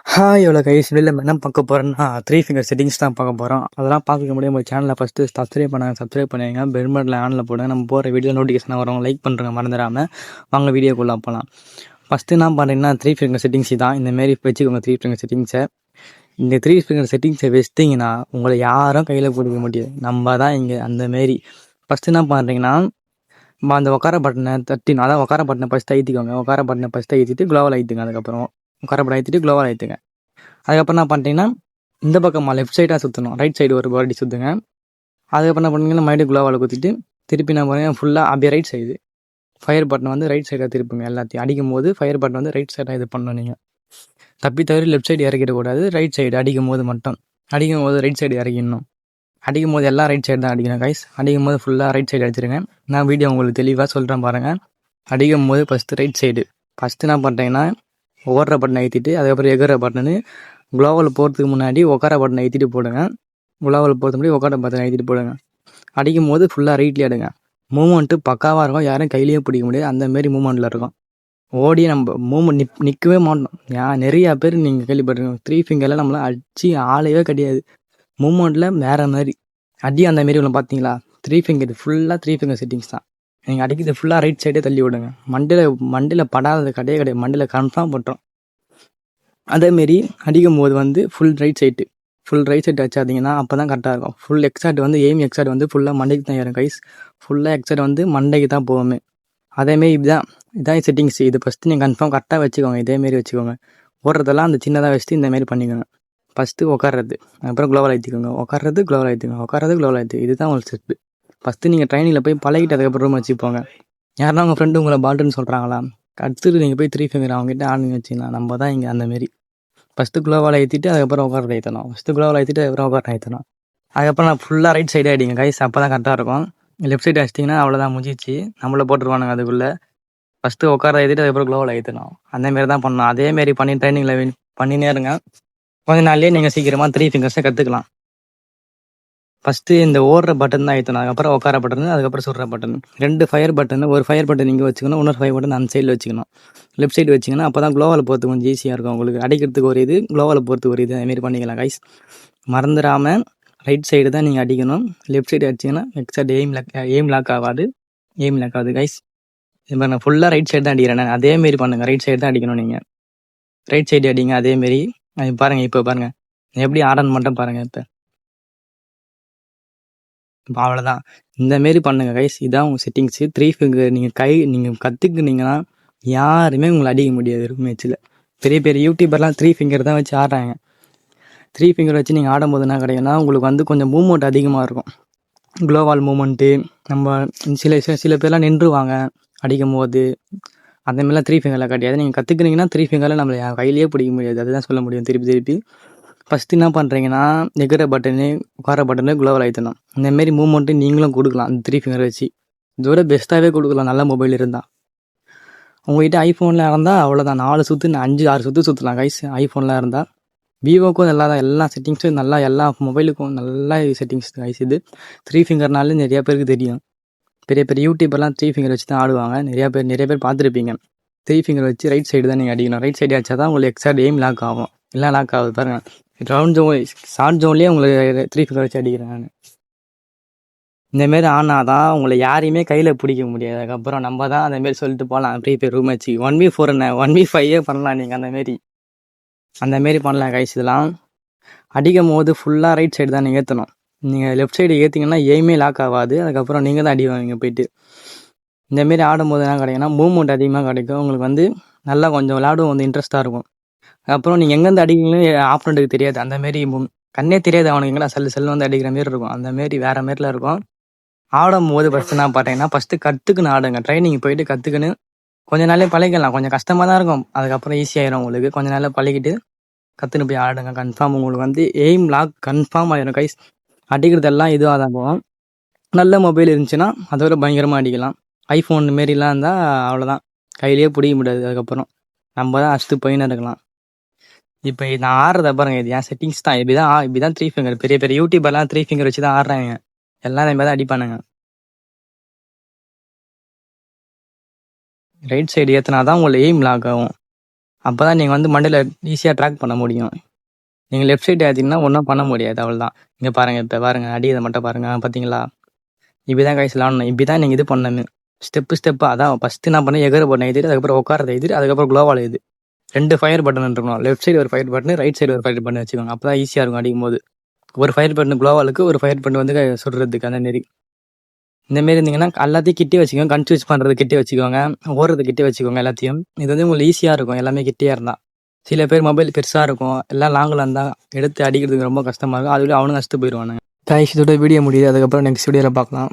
Hi எவ்வளோ guys வெளியில் நம்ம என்ன பார்க்க போகிறோம்னா 3 ஃபிங்கர் செட்டிங்ஸ் தான் பார்க்க போகிறோம். அதெல்லாம் பார்க்க முடியும். உங்கள் சேனலை ஃபஸ்ட்டு சப்ஸ்கிரைப் பண்ணுங்க, பெல் பட்டனில் ஆனில் போடுங்க. நம்ம போகிற வீடியோ நோட்டிஃபிகேஷன் வரும், லைக் பண்ணுறங்க மறந்துடாமல். வாங்க வீடியோக்குள்ளே போகலாம். ஃபஸ்ட்டு என்ன பண்ணுறீங்கன்னா 3 ஃபிங்கர் செட்டிங்ஸ் தான் இந்தமாரி வச்சுக்கோங்க. 3 ஃபிங்கர் செட்டிங்ஸை இந்த 3 ஃபிங்கர் செட்டிங்ஸை வச்சிட்டிங்கன்னா உங்களை யாரும் கையில் பிடிக்க முடியாது. நம்ம தான் இங்கே அந்தமாரி. ஃபஸ்ட்டு என்ன பண்ணுறீங்கன்னா அந்த உட்கார பட்டனை தட்டினா அதான் உட்கார பட்டனை ஃபஸ்ட்டு ஐத்திக்கோங்க. உட்கார பட்டனை ஃபஸ்ட்டு ஐத்திட்டு க்ளோவல் ஐத்துங்க. அதுக்கப்புறம் உட்கார பட்டன் ஐத்திட்டு க்ளோவல் ஐத்துங்க. அதுக்கப்புறம் என்ன பண்ணிட்டீங்கன்னா இந்த பக்கமாக லெஃப்ட் சைடாக சுற்றணும், ரைட் சைடு ஒரு வாட்டி சுற்றுங்க. அதுக்கப்புறம் என்ன பண்ணுங்கன்னா மறுபடியும் க்ளோவால் குத்திட்டு திருப்பி நான் போகிறேன் ஃபுல்லாக அப்படியே ரைட் சைடு ஃபயர் பட்டன் வந்து ரைட் சைடாக திருப்புங்க. எல்லாத்தையும் அடிக்கும் போது ஃபயர் பட்டன் வந்து ரைட் சைடாக இது பண்ணணும். நீங்கள் தப்பி தவிர லெஃப்ட் சைடு இறக்கிடக்கூடாது, ரைட் சைடு அடிக்கும் போது மட்டும். அடிக்கும் போது ரைட் சைடு இறக்கிடணும். அடிக்கும் போது எல்லாம் ரைட் சைடு தான் அடிக்கணும் கைஸ். அடிக்கும் போது ஃபுல்லாக ரைட் சைடு அடிச்சிருங்க. நான் வீடியோ உங்களுக்கு தெளிவாக சொல்கிறேன் பாருங்கள். அடிக்கும் போது ஃபஸ்ட்டு ரைட் சைடு. ஃபஸ்ட்டு என்ன பண்ணுறீங்கன்னா ஓடுற பட்டனை ஏற்றிட்டு அதுக்கப்புறம் எகிற பட்டனு குளோவல் போகிறதுக்கு முன்னாடி உட்கார பட்டனை ஏற்றிட்டு போடுங்க. குளோவல் போகிறதுக்கு முன்னாடி உட்கார பட்டனை ஏற்றிட்டு போடுங்க. அடிக்கும் போது ஃபுல்லாக ரைட்லேயே எடுங்க. மூமெண்ட்டு பக்காவாக இருக்கும், யாரும் கையிலேயே பிடிக்க முடியாது. அந்தமாரி மூமெண்ட்டில் இருக்கும். ஓடி நம்ம மூமெண்ட் நிற்கவே மாட்டோம். நிறையா பேர் நீங்கள் கேள்விப்பட்டிருக்கோம் 3 ஃபிங்கரில் நம்மளை அடித்து ஆளையவே கிடையாது. மூமெண்ட்டில் வேறு மாதிரி அடி அந்தமாரி ஒன்று பார்த்தீங்களா. 3 ஃபிங்கர் ஃபுல்லாக 3 ஃபிங்கர் செட்டிங்ஸ் தான். நீங்கள் அடிக்கிறது ஃபுல்லாக ரைட் சைடே தள்ளி விடுங்க. மண்டையில் படாதது கிடையாது, மண்டையில் கன்ஃபார்ம் பண்ணுறோம். அதேமாரி அடிக்கும் போது வந்து ஃபுல் ரைட் சைடு அடிச்சாதீங்கன்னா அப்போ தான் கரெக்டாக இருக்கும். ஃபுல் எக்ஸாட் வந்து எய்ம் எக்ஸாட் வந்து ஃபுல்லாக மண்டைக்கு தான் ஏறும் கைஸ். ஃபுல்லாக எக்ஸாட் வந்து மண்டைக்கு தான் போகுமே. அதேமாரி இதான் செட்டிங்ஸ். இது ஃபஸ்ட்டு நீங்கள் கன்ஃபார்ம் கரெக்டாக வச்சுக்கோங்க. இதேமாரி வச்சுக்கோங்க. ஓடுறதெல்லாம் அந்த சின்னதாக வச்சுட்டு இந்தமாரி பண்ணிக்கோங்க. ஃபஸ்ட்டு உட்கார்றது, அப்புறம் க்ளோவல் ஏற்றிக்கோங்க. உட்கார்றது க்ளோவல் ஏற்றி இதுதான் உங்களுக்கு ஸ்டெப்பு. ஃபஸ்ட்டு நீங்கள் ட்ரைனிங்கில் போய் பழகிட்டு அதுக்கப்புறம் ரூம் வச்சுப்போங்க. யாருன்னா உங்கள் ஃப்ரெண்டு உங்களை பால்ட்டுன்னு சொல்கிறாங்களா, அடுத்துட்டு நீங்கள் போய் 3 ஃபிங்கர் அவங்ககிட்ட ஆளுங்க வச்சிங்கன்னா நம்ம தான் இங்கே அந்தமாரி. ஃபஸ்ட்டு க்ளோவால் ஏற்றிட்டு அதுக்கப்புறம் உட்கார ஏற்றணும். அதுக்கப்புறம் உட்கார ஏற்றணும். அதுக்கப்புறம் நான் ஃபுல்லாக ரைட் சைடே அடிங்க கைஸ். அப்போ தான் கரெக்டாக இருக்கும். லெஃப்ட் சைடு அடிச்சிட்டிங்கன்னா அவ்வளோதான், முடிஞ்சிச்சு. நம்மளை போட்டுருவானுங்க அதுக்குள்ளே. ஃபஸ்ட்டு உட்கார ஏற்றிட்டு அதுக்கப்புறம் க்ளோவால் ஏற்றணும். அந்தமாரி தான் பண்ணணும். அதேமாரி பண்ணி ட்ரைனிங்கில் பண்ணினே இருங்க. கொஞ்ச நாள்லேயே நீங்கள் சீக்கிரமாக 3 ஃபிங்கர்ஸை கற்றுக்கலாம். ஃபஸ்ட்டு இந்த ஓடுற பட்டன் தான் ஏற்றணும். அதுக்கப்புறம் உட்கார பட்டன், அதுக்கப்புறம் சுடுற பட்டன். 2 ஃபயர் பட்டன், ஒரு ஃபயர் பட்டன் இங்கே வச்சுக்கணும், இன்னொரு ஃபயர் பட்டன் அந்த சைடில் வச்சுக்கணும். லெஃப்ட் சைடு வச்சிங்கன்னா அப்போ தான் க்ளோவால் போகிறதுக்கு கொஞ்சம் ஈஸியாக இருக்கும் உங்களுக்கு. அடிக்கிறதுக்கு ஒரு இது, க்ளோவால் போகிறதுக்கு ஒரு இது, அதுமாரி பண்ணிக்கலாம் கைஸ். மறந்துடாமல் ரைட் சைடு தான் நீங்கள் அடிக்கணும். லெஃப்ட் சைடு அடிச்சிங்கன்னா எக்ஸாக்ட் எய்ம் லாக் ஆகாது கைஸ். இப்போ நான் ஃபுல்லாக ரைட் சைடு தான் அடிக்கிறேன். அதேமாரி பண்ணுங்கள். ரைட் சைடு தான் அடிக்கணும். நீங்கள் ரைட் சைடு அடிங்க. அதேமாரி பாருங்கள். இப்போ பாருங்கள் எப்படி ஆடன் மட்டும் பாருங்கள். இப்போ அவ்வளோதான். இந்தமாரி பண்ணுங்கள் கைஸ். இதான் உங்கள் செட்டிங்ஸு. 3 ஃபிங்கர் நீங்கள் கற்றுக்குனீங்கன்னா யாருமே உங்களை அடிக்க முடியாது ஒரு மேட்ச்சில். பெரிய பெரிய யூடியூபர்லாம் 3 ஃபிங்கர் தான் வச்சு ஆடுறாங்க. 3 ஃபிங்கர் வச்சு நீங்கள் ஆடும்போது என்ன கிடைக்குன்னா உங்களுக்கு வந்து கொஞ்சம் மூவ்மெண்ட் அதிகமாக இருக்கும். க்ளோவால் மூமெண்ட்டு நம்ம சில பேர்லாம் நின்றுவாங்க அடிக்கும் போது. அந்தமாரிலாம் 3 ஃபிங்கரில் கிடையாது. நீங்கள் கற்றுக்குனீங்கன்னா 3 ஃபிங்கரில் நம்மளை கையிலேயே பிடிக்க முடியாது. அதுதான் சொல்ல முடியும் திருப்பி. ஃபஸ்ட்டு என்ன பண்ணுறீங்கன்னா எகிற பட்டனு, உட்கார பட்டனு, க்ளோவல் ஏற்றணும். இந்தமாரி மூவ்மெண்ட்டு நீங்களும் கொடுக்கலாம் அந்த 3 ஃபிங்கர் வச்சு. இதோட பெஸ்ட்டாகவே கொடுக்கலாம் நல்ல மொபைல் இருந்தால். உங்கள்கிட்ட ஐஃபோனில் இருந்தால் அவ்வளோதான், 4 சுற்று 5-6 சுற்று சுற்றலாம் கைஸ். ஐஃபோனில் இருந்தால் விவோக்கும் நல்லா தான், எல்லா செட்டிங்ஸும் நல்லா, எல்லா மொபைலுக்கும் நல்லா செட்டிங்ஸ் கைஸ். இது 3 ஃபிங்கர்னாலே நிறையா பேருக்கு தெரியும். பெரிய பெரிய யூடியூபர்லாம் 3 ஃபிங்கர் வச்சு தான் ஆடுவாங்க. நிறைய பேர் பார்த்துருப்பீங்க. 3 ஃபிங்கர் வச்சு ரைட் சைடு தான் நீங்கள் அடிக்கணும். ரைட் சைடு அடிச்சா தான் உங்களுக்கு எக்ஸாக்ட் எய்ம் லாக் ஆகும். எல்லாம் லாக் ஆகுது பாருங்கள். ரவுண்ட் ஜோன், ஷார்ட் ஜோன்லேயே உங்களுக்கு 3 ஃபிங்கர் வச்சு அடிக்கிறேன் நான். இந்தமாரி ஆனால் தான் உங்களை யாரையுமே கையில் பிடிக்க முடியாது. அதுக்கப்புறம் நம்ம தான் அந்தமாரி சொல்லிட்டு போகலாம். ஃப்ரீ ஃபயர் ரூம் வச்சு 1v4 என்ன 1v5 பண்ணலாம். நீங்கள் அந்தமாரி பண்ணலாம் கைஸ். இதெல்லாம் அடிக்கும் போது ஃபுல்லாக ரைட் சைடு தான் நீங்கள் ஏற்றணும். நீங்கள் லெஃப்ட் சைடு ஏற்றிங்கன்னா எய்மே லாக் ஆகாது. அதுக்கப்புறம் நீங்கள் தான் அடிவாங்க போயிட்டு. இந்தமாரி ஆடும்போது என்ன கிடைக்குன்னா மூவ்மெண்ட் அதிகமாக கிடைக்கும். உங்களுக்கு வந்து நல்லா கொஞ்சம் விளையாடும் வந்து இன்ட்ரெஸ்ட்டாக இருக்கும். அப்புறம் நீங்கள் எங்கேருந்து அடிக்கிறீங்களோ ஆப்போனண்ட்டுக்கு தெரியாது. அந்தமாரி கண்ணே தெரியாது அவனுக்கு எங்கன்னா செல்லு வந்து அடிக்கிற மாரி இருக்கும். அந்தமாரி வேறு மாரிலாம் இருக்கும். ஆடும்போது ஃபஸ்ட்டு என்ன பார்த்தீங்கன்னா ஃபஸ்ட்டு கற்றுக்குன்னு ஆடுங்க. ட்ரைனிங் போயிட்டு கற்றுக்குன்னு கொஞ்ச நாளே பழகிக்கலாம். கொஞ்சம் கஷ்டமாக தான் இருக்கும். அதுக்கப்புறம் ஈஸியாகிடும் உங்களுக்கு. கொஞ்ச நாளில் பழகிட்டு கற்றுன்னு போய் ஆடுங்க. கன்ஃபார்ம் உங்களுக்கு வந்து எய்ம் லாக் கன்ஃபார்ம் ஆகிடும் கைஸ். அடிக்கிறதெல்லாம் இதுவாக தான் போகும். நல்ல மொபைல் இருந்துச்சுன்னா அதோட பயங்கரமாக அடிக்கலாம். ஐஃபோன் மாரிலாம் இருந்தால் அவ்வளோதான், கையிலேயே பிடிக்க முடியாது. அதுக்கப்புறம் நம்ம தான் அடிச்சுட்டு போயின்னு இருக்கலாம். இப்போ நான் ஆடுறத பாருங்க, இது என் செட்டிங்ஸ் தான். இப்படிதான் 3 ஃபிங்கர். பெரிய பெரிய யூடியூபர்லாம் 3 ஃபிங்கர் வச்சு தான் ஆடுறாங்க. எல்லாம் இந்த மாதிரி தான் அடிப்பானுங்க. ரைட் சைடு ஏற்றினா தான் உங்களுக்கு எய்ம் லாக் ஆகும். அப்போ தான் நீங்கள் வந்து மண்டையில் ஈஸியாக ட்ராக் பண்ண முடியும். நீங்கள் லெஃப்ட் சைடு ஏற்றிங்கன்னா ஒன்றும் பண்ண முடியாது, அவ்வளோதான். இங்கே பாருங்கள், இப்போ பாருங்கள் அடியதை மட்டும் பாருங்கள், பார்த்தீங்களா? இப்படி தான் கைஸ் விளாடணும், இப்படி தான் நீங்கள் இது பண்ணணும். ஸ்டெப்பாக அதான் ஃபஸ்ட்டு நான் பண்ண எகர பட்டன் எழுதிட்டு அதுக்கப்புறம் உட்காரதை எழுதிட்டு அதுக்கப்புறம் குளோவால் எழுது. 2 ஃபயர் பட்டன் இருக்கணும். லெஃப்ட் சைடு ஒரு ஃபயர் பட்டன், ரைட் சைடு ஒரு ஃபயர் பட்டன் வச்சுக்கோங்க. அப்போ தான் ஈஸியாக இருக்கும் அடிக்கும் போது. ஒரு ஃபயர் பட்டன் குளோவாலுக்கு, ஒரு ஃபயர் பட்டன் வந்து சுடுறதுக்கு. அந்த மாரி இந்தமாரி இருந்தீங்கன்னா எல்லாத்தையும் கிட்டே வச்சுக்கோங்க. கன்ஃபியூஸ் பண்ணுறது கிட்டே வச்சுக்கோங்க, ஓடுறது கிட்டே வச்சுக்கோங்க எல்லாத்தையும். இது வந்து உங்களுக்கு ஈஸியாக இருக்கும் எல்லாமே கிட்டேயே இருந்தால். சில பேர் மொபைல் பெருசாக இருக்கும், எல்லாம் லாங்கில் இருந்தால் எடுத்து அடிக்கிறதுக்கு ரொம்ப கஷ்டமாக இருக்கும். அதுலேயும் அவனும் கஷ்டத்து போயிடுவானுங்க. கைஸ் இதோட வீடியோ முடியுது, அதுக்கப்புறம் நெக்ஸ்ட் வீடியோவில் பார்க்கலாம்.